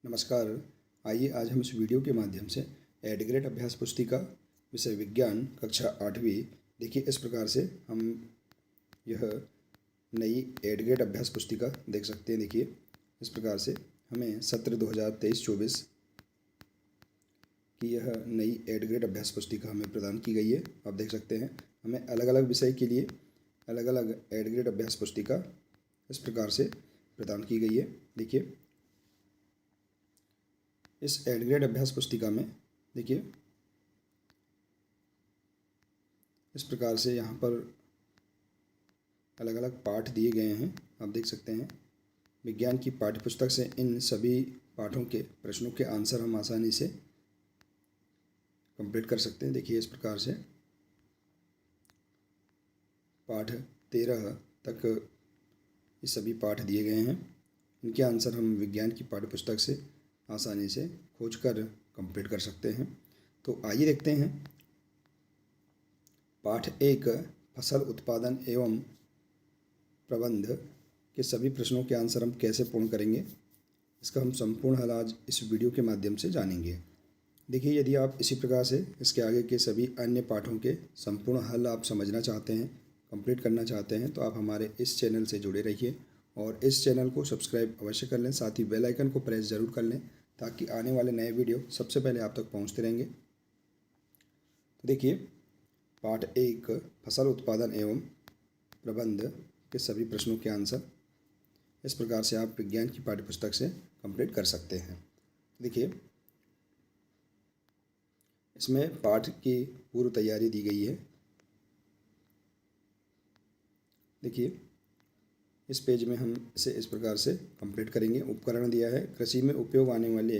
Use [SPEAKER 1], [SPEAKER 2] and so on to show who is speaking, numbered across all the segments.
[SPEAKER 1] नमस्कार। आइए आज हम इस वीडियो के माध्यम से एड ग्रेड अभ्यास पुस्तिका विषय विज्ञान कक्षा 8वीं देखिए इस प्रकार से हम यह नई एड ग्रेड अभ्यास पुस्तिका देख सकते हैं। देखिए इस प्रकार से हमें सत्र 2023-24 की यह नई एड ग्रेड अभ्यास पुस्तिका हमें प्रदान की गई है। आप देख सकते हैं हमें अलग अलग विषय के लिए अलग अलग एड ग्रेड अभ्यास पुस्तिका इस प्रकार से प्रदान की गई है। देखिए इस एड ग्रेड अभ्यास पुस्तिका में देखिए इस प्रकार से यहाँ पर अलग अलग पाठ दिए गए हैं। आप देख सकते हैं विज्ञान की पाठ्यपुस्तक से इन सभी पाठों के प्रश्नों के आंसर हम आसानी से कंप्लीट कर सकते हैं। देखिए इस प्रकार से पाठ 13 तक ये सभी पाठ दिए गए हैं। इनके आंसर हम विज्ञान की पाठ्यपुस्तक से आसानी से खोजकर कंप्लीट कर सकते हैं। तो आइए देखते हैं पाठ 1 फसल उत्पादन एवं प्रबंध के सभी प्रश्नों के आंसर हम कैसे पूर्ण करेंगे, इसका हम संपूर्ण हल आज इस वीडियो के माध्यम से जानेंगे। देखिए यदि आप इसी प्रकार से इसके आगे के सभी अन्य पाठों के संपूर्ण हल आप समझना चाहते हैं, कंप्लीट करना चाहते हैं, तो आप हमारे इस चैनल से जुड़े रहिए और इस चैनल को सब्सक्राइब अवश्य कर लें। साथ ही बेल आइकन को प्रेस ज़रूर कर लें ताकि आने वाले नए वीडियो सबसे पहले आप तक पहुंचते रहेंगे। तो देखिए पाठ 1 फसल उत्पादन एवं प्रबंध के सभी प्रश्नों के आंसर इस प्रकार से आप विज्ञान की पाठ्यपुस्तक से कंप्लीट कर सकते हैं। देखिए इसमें पाठ की पूर्व तैयारी दी गई है। देखिए इस पेज में हम इसे इस प्रकार से कंप्लीट करेंगे। उपकरण दिया है, कृषि में उपयोग आने वाले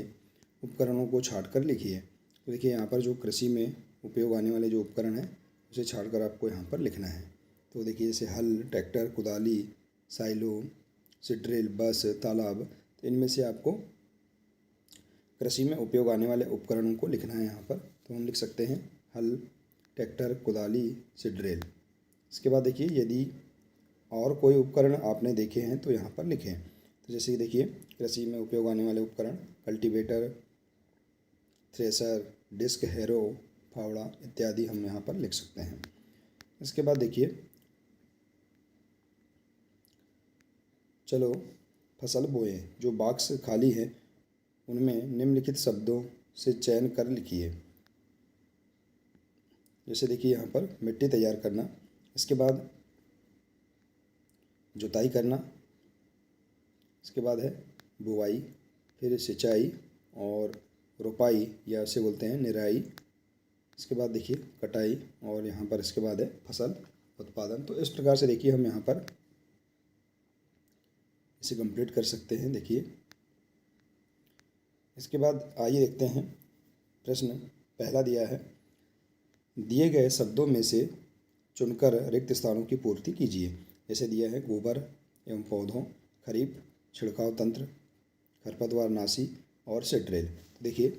[SPEAKER 1] उपकरणों को छांटकर लिखिए। तो देखिए यहाँ पर जो कृषि में उपयोग आने वाले जो उपकरण हैं उसे छांटकर आपको यहाँ पर लिखना है। तो देखिए जैसे हल, ट्रैक्टर, कुदाली, साइलो, सीड्रिल, बस, तालाब, तो इनमें से आपको कृषि में उपयोग आने वाले उपकरणों को लिखना है यहाँ पर। तो हम लिख सकते हैं हल, ट्रैक्टर, कुदाली, सीड्रिल। इसके बाद देखिए यदि और कोई उपकरण आपने देखे हैं तो यहाँ पर लिखें। तो जैसे कि देखिए कृषि में उपयोग आने वाले उपकरण कल्टीवेटर, थ्रेसर, डिस्क हैरो, फावड़ा इत्यादि हम यहाँ पर लिख सकते हैं। इसके बाद देखिए चलो फसल बोए, जो बॉक्स खाली है उनमें निम्नलिखित शब्दों से चयन कर लिखिए। जैसे देखिए यहाँ पर मिट्टी तैयार करना, इसके बाद जुताई करना, इसके बाद है बुवाई, फिर सिंचाई और रोपाई या इसे बोलते हैं निराई। इसके बाद देखिए कटाई और यहाँ पर इसके बाद है फसल उत्पादन। तो इस प्रकार से देखिए हम यहाँ पर इसे कंप्लीट कर सकते हैं। देखिए इसके बाद आइए देखते हैं प्रश्न पहला दिया है, दिए गए शब्दों में से चुनकर रिक्त स्थानों की पूर्ति कीजिए। जैसे दिया है गोबर एवं पौधों, खरीफ, छिड़काव तंत्र, खरपतवार नाशी और सीड्रिल। देखिए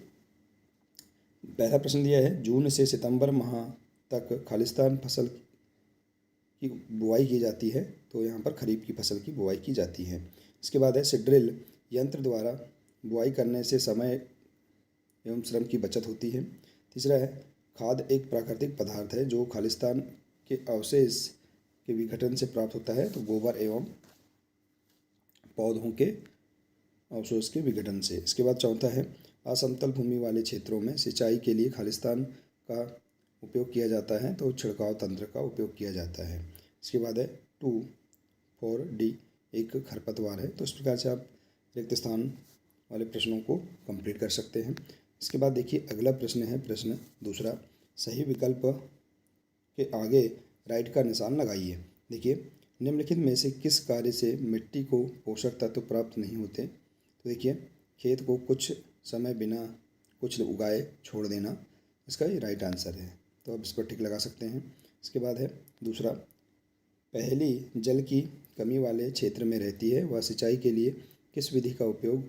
[SPEAKER 1] पहला प्रश्न दिया है जून से सितंबर माह तक खालिस्तान फसल की बुआई की जाती है, तो यहाँ पर खरीफ की फसल की बुआई की जाती है। इसके बाद है सीड्रिल, यंत्र द्वारा बुआई करने से समय एवं श्रम की बचत होती है। तीसरा है खाद एक प्राकृतिक पदार्थ है जो खालिस्तान के अवशेष के विघटन से प्राप्त होता है, तो गोबर एवं पौधों के अवशेष के विघटन से। इसके बाद चौथा है असमतल भूमि वाले क्षेत्रों में सिंचाई के लिए खालिस्तान का उपयोग किया जाता है, तो छिड़काव तंत्र का उपयोग किया जाता है। इसके बाद है 2-4D एक खरपतवार है। तो इस प्रकार से आप रिक्त स्थान वाले प्रश्नों को कंप्लीट कर सकते हैं। इसके बाद देखिए अगला प्रश्न है प्रश्न दूसरा, सही विकल्प के आगे राइट का निशान लगाइए। देखिए निम्नलिखित में से किस कार्य से मिट्टी को पोषक तत्व प्राप्त नहीं होते। तो देखिए खेत को कुछ समय बिना कुछ उगाए छोड़ देना, इसका ये राइट आंसर है। तो आप इस पर टिक लगा सकते हैं। इसके बाद है दूसरा, पहली जल की कमी वाले क्षेत्र में रहती है, वह सिंचाई के लिए किस विधि का उपयोग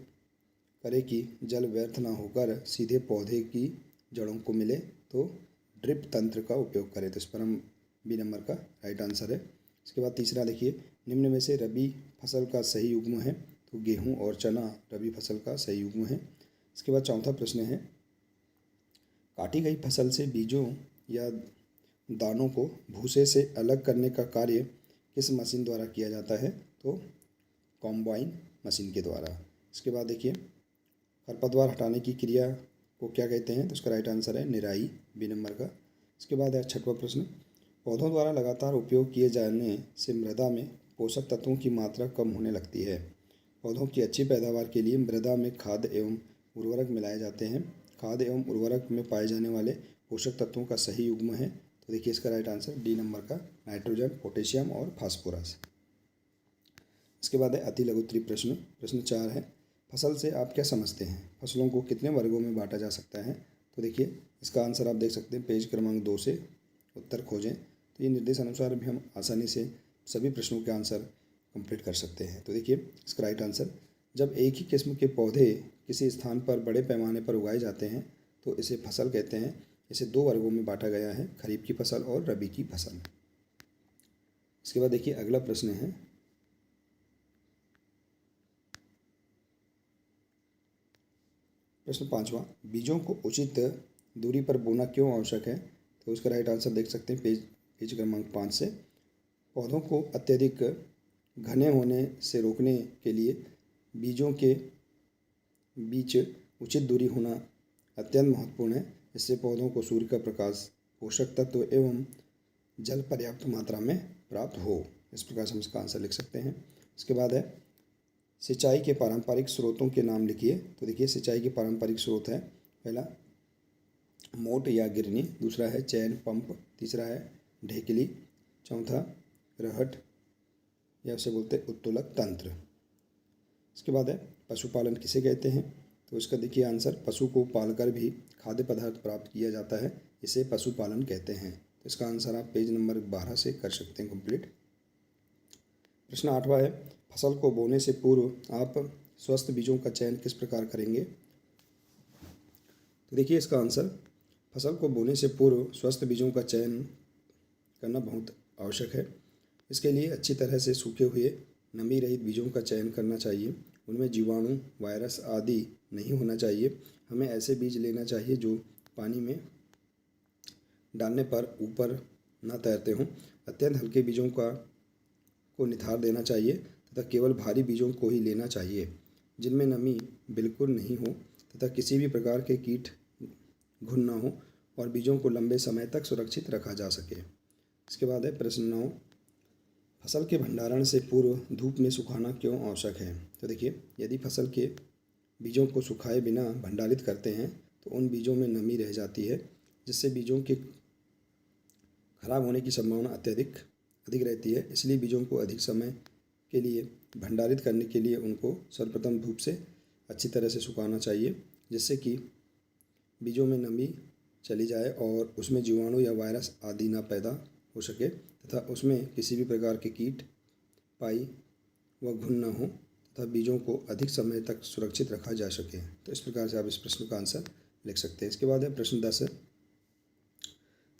[SPEAKER 1] करे कि जल व्यर्थ ना होकर सीधे पौधे की जड़ों को मिले, तो ड्रिप तंत्र का उपयोग करें। तो इस पर हम बी नंबर का राइट आंसर है। इसके बाद तीसरा देखिए निम्न में से रबी फसल का सही युग्म है, तो गेहूँ और चना रबी फसल का सही युग्म है। इसके बाद चौथा प्रश्न है, काटी गई फसल से बीजों या दानों को भूसे से अलग करने का कार्य किस मशीन द्वारा किया जाता है? तो कॉम्बाइन मशीन के द्वारा। इसके बाद देखिए, खरपतवार हटाने की क्रिया को क्या कहते हैं? तो इसका राइट आंसर है निराई, बी नंबर का। इसके बाद है छठवां प्रश्न, पौधों द्वारा लगातार उपयोग किए जाने से मृदा में पोषक तत्वों की मात्रा कम होने लगती है। पौधों की अच्छी पैदावार के लिए मृदा में खाद एवं उर्वरक मिलाए जाते हैं। खाद एवं उर्वरक में पाए जाने वाले पोषक तत्वों का सही युग्म है? तो देखिए इसका राइट आंसर डी नंबर का नाइट्रोजन, पोटेशियम और फास्फोरस। इसके बाद है अति लघुत्तरीय प्रश्न। प्रश्न 4 है, फसल से आप क्या समझते हैं? फसलों को कितने वर्गों में बांटा जा सकता है? तो देखिए इसका आंसर आप देख सकते हैं पेज क्रमांक 2 से उत्तर खोजें। तो ये निर्देश अनुसार भी हम आसानी से सभी प्रश्नों के आंसर कंप्लीट कर सकते हैं। तो देखिए इसका राइट आंसर, जब एक ही किस्म के पौधे किसी स्थान पर बड़े पैमाने पर उगाए जाते हैं तो इसे फसल कहते हैं। इसे 2 वर्गों में बांटा गया है, खरीफ की फसल और रबी की फसल। इसके बाद देखिए अगला प्रश्न है, प्रश्न 5वां, बीजों को उचित दूरी पर बोना क्यों आवश्यक है? तो इसका राइट आंसर देख सकते हैं पेज क्रमांक 5 से। पौधों को अत्यधिक घने होने से रोकने के लिए बीजों के बीच उचित दूरी होना अत्यंत महत्वपूर्ण है। इससे पौधों को सूर्य का प्रकाश, पोषक तत्व एवं जल पर्याप्त मात्रा में प्राप्त हो। इस प्रकार से हम इसका आंसर लिख सकते हैं। इसके बाद है सिंचाई के पारंपरिक स्रोतों के नाम लिखिए। तो देखिए सिंचाई के पारंपरिक स्रोत है, पहला मोट या गिरनी, दूसरा है चैन पंप, तीसरा है ढेकली, चौथा रहट या उसे बोलते हैं उत्तोलक तंत्र। इसके बाद है पशुपालन किसे कहते हैं? तो इसका देखिए आंसर, पशु को पालकर भी खाद्य पदार्थ प्राप्त किया जाता है, इसे पशुपालन कहते हैं। तो इसका आंसर आप पेज नंबर 12 से कर सकते हैं कंप्लीट। प्रश्न 8वां है, फसल को बोने से पूर्व आप स्वस्थ बीजों का चयन किस प्रकार करेंगे? तो देखिए इसका आंसर, फसल को बोने से पूर्व स्वस्थ बीजों का चयन करना बहुत आवश्यक है। इसके लिए अच्छी तरह से सूखे हुए नमी रहित बीजों का चयन करना चाहिए। उनमें जीवाणु, वायरस आदि नहीं होना चाहिए। हमें ऐसे बीज लेना चाहिए जो पानी में डालने पर ऊपर न तैरते हों। अत्यंत हल्के बीजों को निथार देना चाहिए तथा केवल भारी बीजों को ही लेना चाहिए जिनमें नमी बिल्कुल नहीं हो तथा किसी भी प्रकार के कीट घुन न हो और बीजों को लंबे समय तक सुरक्षित रखा जा सके। इसके बाद है प्रश्न 9, फसल के भंडारण से पूर्व धूप में सुखाना क्यों आवश्यक है? तो देखिए यदि फसल के बीजों को सुखाए बिना भंडारित करते हैं तो उन बीजों में नमी रह जाती है जिससे बीजों के खराब होने की संभावना अधिक रहती है। इसलिए बीजों को अधिक समय के लिए भंडारित करने के लिए उनको सर्वप्रथम धूप से अच्छी तरह से सुखाना चाहिए जिससे कि बीजों में नमी चली जाए और उसमें जीवाणु या वायरस आदि ना पैदा हो सके तथा उसमें किसी भी प्रकार के कीट पाई व घुन न हो तथा बीजों को अधिक समय तक सुरक्षित रखा जा सके। तो इस प्रकार से आप इस प्रश्न का आंसर लिख सकते हैं। इसके बाद है प्रश्न 10,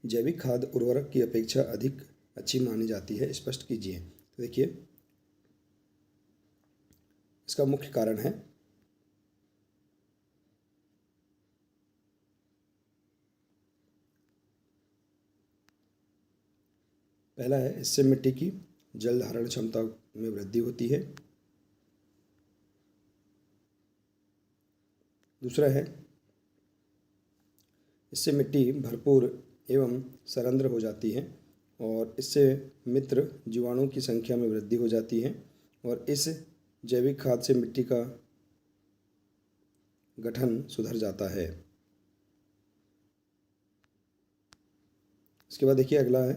[SPEAKER 1] जैविक खाद उर्वरक की अपेक्षा अधिक अच्छी मानी जाती है, स्पष्ट कीजिए। तो देखिए इसका मुख्य कारण है पहला है इससे मिट्टी की जल धारण क्षमता में वृद्धि होती है। दूसरा है इससे मिट्टी भरपूर एवं सरंध्र हो जाती है और इससे मित्र जीवाणु की संख्या में वृद्धि हो जाती है और इस जैविक खाद से मिट्टी का गठन सुधर जाता है। इसके बाद देखिए अगला है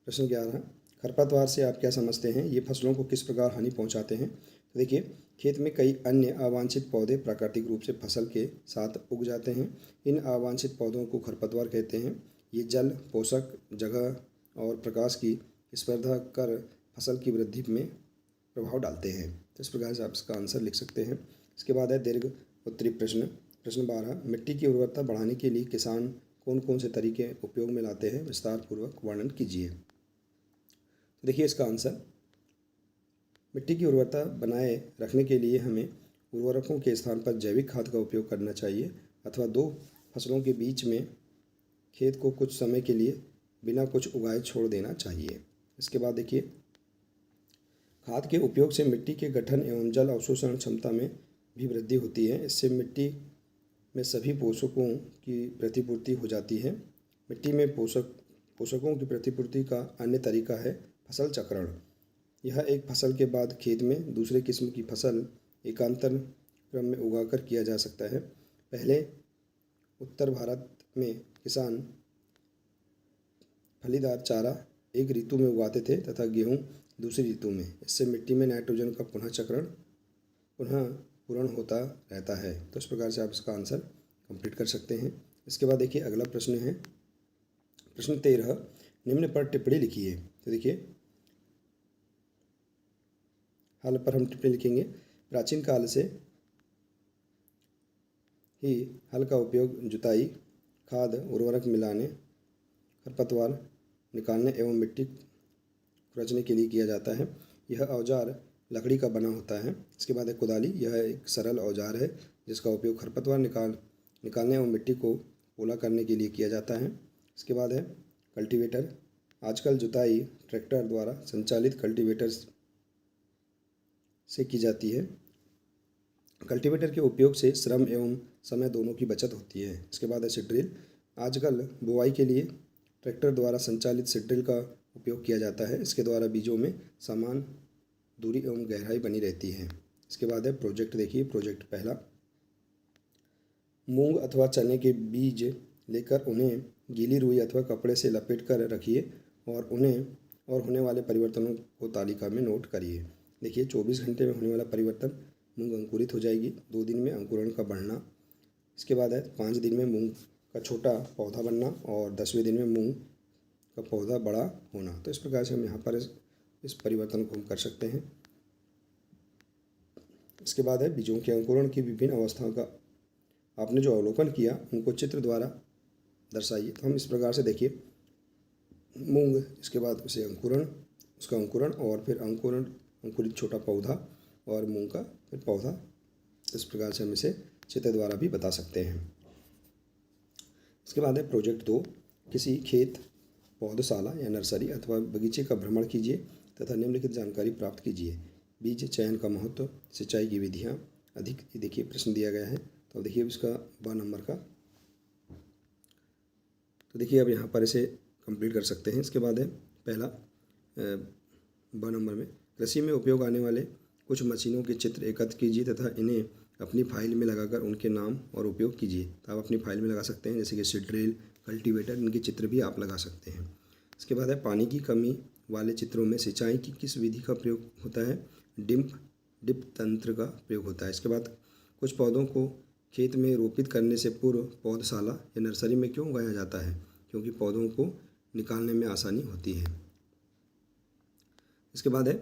[SPEAKER 1] प्रश्न 11, खरपतवार से आप क्या समझते हैं? ये फसलों को किस प्रकार हानि पहुंचाते हैं? तो देखिए खेत में कई अन्य अवांछित पौधे प्राकृतिक रूप से फसल के साथ उग जाते हैं। इन अवांछित पौधों को खरपतवार कहते हैं। ये जल, पोषक, जगह और प्रकाश की स्पर्धा कर फसल की वृद्धि में प्रभाव डालते हैं। तो इस प्रकार से आप इसका आंसर लिख सकते हैं। इसके बाद है दीर्घ उत्तरी प्रश्न। प्रश्न 12, मिट्टी की उर्वरता बढ़ाने के लिए किसान कौन कौन से तरीके उपयोग में लाते हैं? विस्तार पूर्वक वर्णन कीजिए। देखिए इसका आंसर, मिट्टी की उर्वरता बनाए रखने के लिए हमें उर्वरकों के स्थान पर जैविक खाद का उपयोग करना चाहिए अथवा दो फसलों के बीच में खेत को कुछ समय के लिए बिना कुछ उगाए छोड़ देना चाहिए। इसके बाद देखिए, खाद के उपयोग से मिट्टी के गठन एवं जल अवशोषण क्षमता में भी वृद्धि होती है। इससे मिट्टी में सभी पोषकों की प्रतिपूर्ति हो जाती है। मिट्टी में पोषकों की प्रतिपूर्ति का अन्य तरीका है फसल चक्रण। यह एक फसल के बाद खेत में दूसरे किस्म की फसल एकांतर क्रम में उगाकर किया जा सकता है। पहले उत्तर भारत में किसान फलीदार चारा एक ऋतु में उगाते थे तथा गेहूँ दूसरी ऋतु में। इससे मिट्टी में नाइट्रोजन का पुनः पूरण होता रहता है। तो इस प्रकार से आप इसका आंसर कंप्लीट कर सकते हैं। इसके बाद देखिए, अगला प्रश्न है प्रश्न 13, निम्न पर टिप्पणी लिखिए। तो देखिए, हल पर हम टिप्पणी लिखेंगे। प्राचीन काल से ही हल का उपयोग जुताई, खाद, उर्वरक मिलाने, खरपतवार निकालने एवं मिट्टी खुरचने के लिए किया जाता है। यह औजार लकड़ी का बना होता है। इसके बाद है कुदाली। यह एक सरल औजार है जिसका उपयोग खरपतवार निकालने एवं मिट्टी को पोला करने के लिए किया जाता है। इसके बाद है कल्टीवेटर। आजकल जुताई ट्रैक्टर द्वारा संचालित कल्टीवेटर से की जाती है। कल्टीवेटर के उपयोग से श्रम एवं समय दोनों की बचत होती है। इसके बाद है सीड ड्रिल। आजकल बुवाई के लिए ट्रैक्टर द्वारा संचालित सीड ड्रिल का उपयोग किया जाता है। इसके द्वारा बीजों में समान दूरी एवं गहराई बनी रहती है। इसके बाद है प्रोजेक्ट। देखिए, प्रोजेक्ट पहला, मूंग अथवा चने के बीज लेकर उन्हें गीली रुई अथवा कपड़े से लपेट कर रखिए और होने वाले परिवर्तनों को तालिका में नोट करिए। देखिए, 24 घंटे में होने वाला परिवर्तन, मूंग अंकुरित हो जाएगी। 2 दिन में अंकुरण का बढ़ना। इसके बाद है 5 दिन में मूंग का छोटा पौधा बनना और 10वें दिन में मूंग का पौधा बड़ा होना। तो इस प्रकार से हम यहाँ पर इस परिवर्तन को हम कर सकते हैं। इसके बाद है बीजों के अंकुरण की विभिन्न अवस्थाओं का आपने जो अवलोकन किया उनको चित्र द्वारा दर्शाइए। तो हम इस प्रकार से देखिए, मूंग, इसके बाद उसे उसका अंकुरण और फिर अंकुरित छोटा पौधा और मूंग का फिर पौधा। इस प्रकार से हम इसे चित्र द्वारा भी बता सकते हैं। इसके बाद है प्रोजेक्ट 2, किसी खेत, पौधशाला या नर्सरी अथवा बगीचे का भ्रमण कीजिए तथा निम्नलिखित जानकारी प्राप्त कीजिए। बीज चयन का महत्व, सिंचाई की विधियाँ अधिक। देखिए, प्रश्न दिया गया है। तो देखिए, अब इसका 2 नंबर का, तो देखिए अब यहाँ पर इसे कंप्लीट कर सकते हैं। इसके बाद है पहला 2 नंबर में, कृषि में उपयोग आने वाले कुछ मशीनों के चित्र एकत्र कीजिए तथा इन्हें अपनी फाइल में लगाकर उनके नाम और उपयोग कीजिए। तो आप अपनी फाइल में लगा सकते हैं, जैसे कि सीड ड्रिल, कल्टीवेटर, इनके चित्र भी आप लगा सकते हैं। इसके बाद है पानी की कमी वाले चित्रों में सिंचाई की किस विधि का प्रयोग होता है? डिप तंत्र का प्रयोग होता है। इसके बाद कुछ पौधों को खेत में रोपित करने से पूर्व पौधशाला या नर्सरी में क्यों उगाया जाता है? क्योंकि पौधों को निकालने में आसानी होती है। इसके बाद है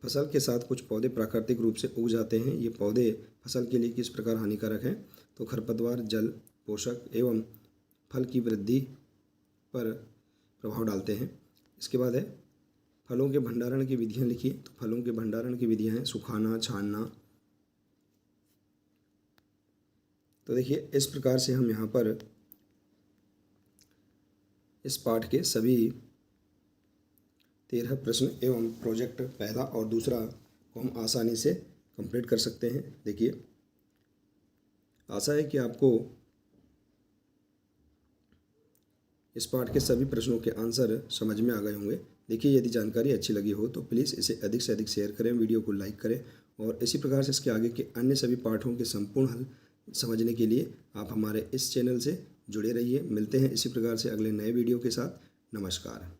[SPEAKER 1] फसल के साथ कुछ पौधे प्राकृतिक रूप से उग जाते हैं। ये पौधे फसल के लिए किस प्रकार हानिकारक हैं? तो खरपतवार जल, पोषक एवं फल की वृद्धि पर प्रभाव डालते हैं। इसके बाद है फलों के भंडारण की विधियाँ लिखिए। तो फलों के भंडारण की विधियाँ हैं सुखाना, छानना। तो देखिए, इस प्रकार से हम यहाँ पर इस पाठ के सभी 13 प्रश्न एवं प्रोजेक्ट पहला और दूसरा को हम आसानी से कंप्लीट कर सकते हैं। देखिए, आशा है कि आपको इस पाठ के सभी प्रश्नों के आंसर समझ में आ गए होंगे। देखिए, यदि जानकारी अच्छी लगी हो तो प्लीज़ इसे अधिक से अधिक शेयर करें, वीडियो को लाइक करें और इसी प्रकार से इसके आगे के अन्य सभी पाठों के संपूर्ण हल समझने के लिए आप हमारे इस चैनल से जुड़े रहिए। मिलते हैं इसी प्रकार से अगले नए वीडियो के साथ। नमस्कार।